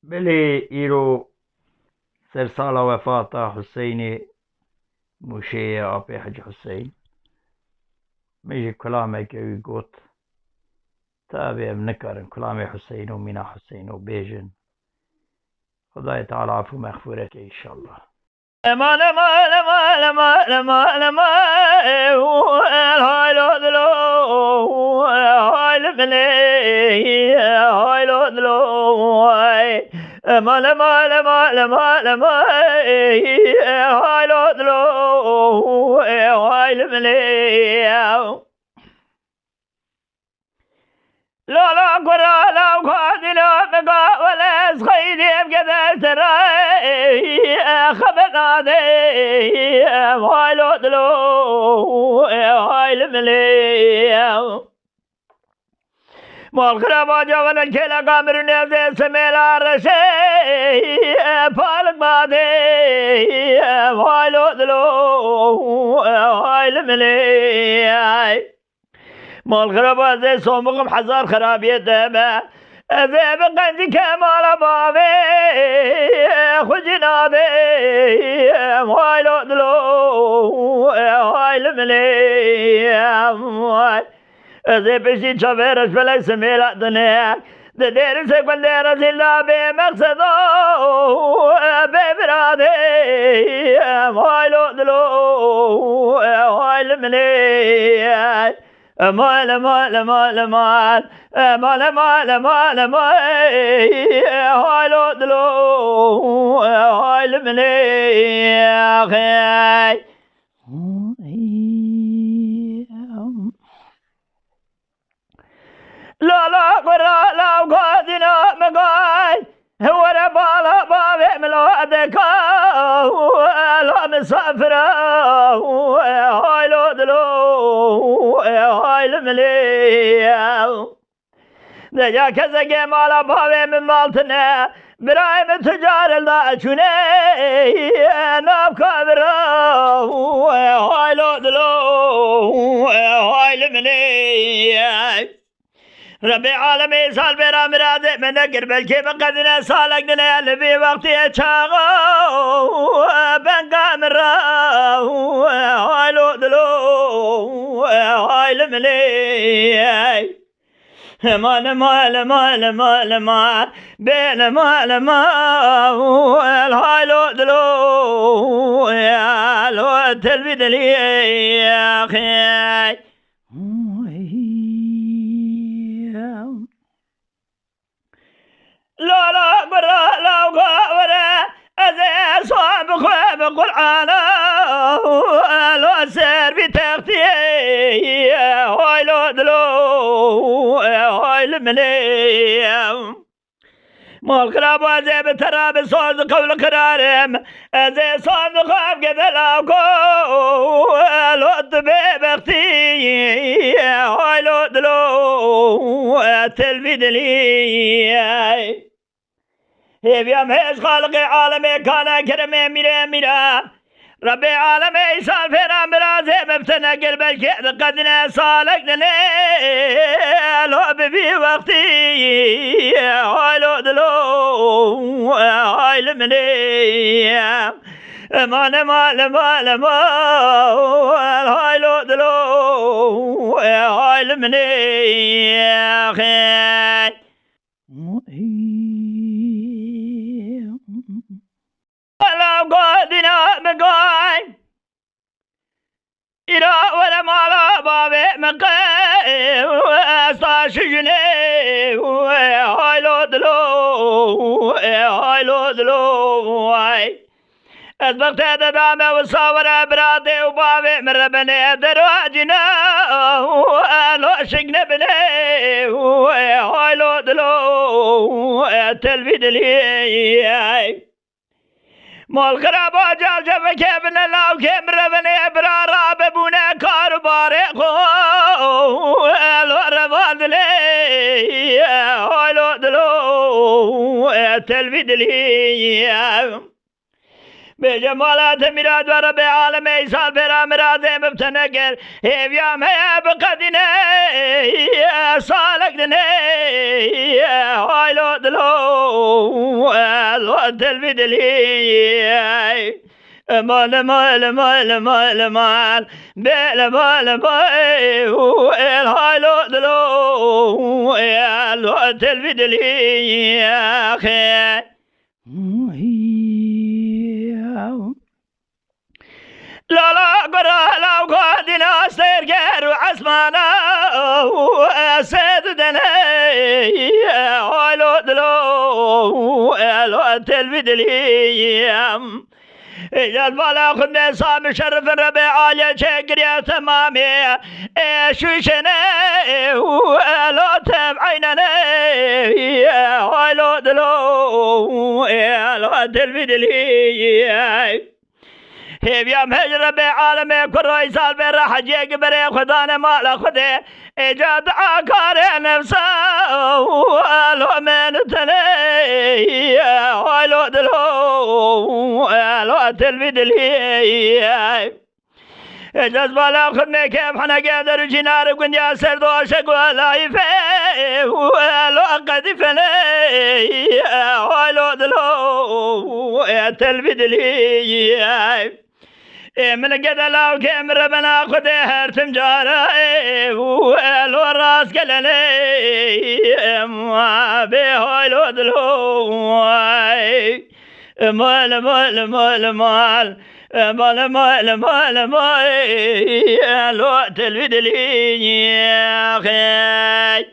بله ایرو سر سال وفات حسینی موشه آبی حج حسین میشه کلامه که گوت تابع نکرن کلام حسین و مینا حسین و بیجن خدای تعالی عفو مغفورت که انشالله امان امان امان امان امان امان هاي لو دلو هاي لملي هاي لو دلو امان امان امان امان امان هاي لو دلو هاي لملي لا لا قرا لا قادنا بقى ولا سخيدي بقدر تراي خبنا دي هاي لو دلو هاي الملي مال خرابا جوانا كلا قامر نزي سميلا رشي فالق بادي هاي لو دلو هاي الملي مال خرابا زي صومكم حزار خرابية دابا زي بقندي كمال بابي خجنا دي هاي لو دلو هاي الملي زي بشي شافيرش بلا سميلا دنياك دير سيكون دير سيلا بمقصدو ببرادي هاي لو دلو هاي الملي مال مال مال مال مال مال مال مال هاي لو دلو هاي الملي اخي لا لا قرا لا قادنا مقاي هو ربالا بابي ملودك لا مسافرة هاي لو دلو هاي الملي دجا كذا جمال بابي من مالتنا برايم تجار الداشوني ناب كابرا هاي لو دلو هاي الملي ربي عالمي سال برا مرادي من نقر بلكي بقدنا سالك دنا لبي وقتي اتشاغو بنقا مرا هاي لو دلو هاي الملي مال مال مال مال مال بين مال مال هاي لو دلو يا لو تلبي يا اخي لا لا برا لا ولا أذى صعب خواب القرآن لو سير في تختي هاي لو دلو هاي الملي مال خراب وزي بتراب صوت قول قرارم أزي صوت خواب قدلاكو لو طبيب اختي هاي لو دلو تلفيد لي بيام هيش خالق عالمي كان كرمي ميرا ربي عالمي سال فينا مرازي مفتنا قلب الكيد قدنا صالك لو ببي وقتي هاي لو دلو هاي المني امان مال مال مال هاي لو دلو هاي المني اخي لا قادنا مقاي إلى ولا مالا بابي مقاي واسطا شجني هاي لو دلو هاي لو دلو أسبقت دامه وصور برادي وبابي من ربني دراجنا لو شقنا بني هاي لو دلو تلفيد لي مال خرابا جال جب كيبن لاو كيم ربني برارا ببونا كارباري خو لو رباد لي هاي لو دلو تلفيد لي بجمالات مراد ورب عالمي سال برا مراد مبتنقر هيفيام هيا بقدنا صالك دني هاي لو دلو الوقت البدلي مال مال مال مال مال بلا مال مال الهايلو دلو الوقت البدلي يا أخي لا لا قرا لا قادنا سير وعسمانا سيدنا هايلو دلو الوقت البدلي البلا خد صام شرف الربيع يا شكر يا تمامي شوشنا ولو تبعيننا ولو دلو لو تلفدلي يا مهجر بعالمي كل رئيس البرح جيك بري خدانا ما لا خده ايجاد عكار نفسه ولو من تني ولو دلو ولو تلفدلي جذب لا خدني كيف حنا قادر جنار قنيا سردوشك ولا يفي ولو قذفني ولو دلو تلفدلي من قد لو كم ربنا خده هرتم جاره ولو راس قلني ما بهولو دلو مال مال مال مال مال مال مال مال الوقت البدلي يا أخي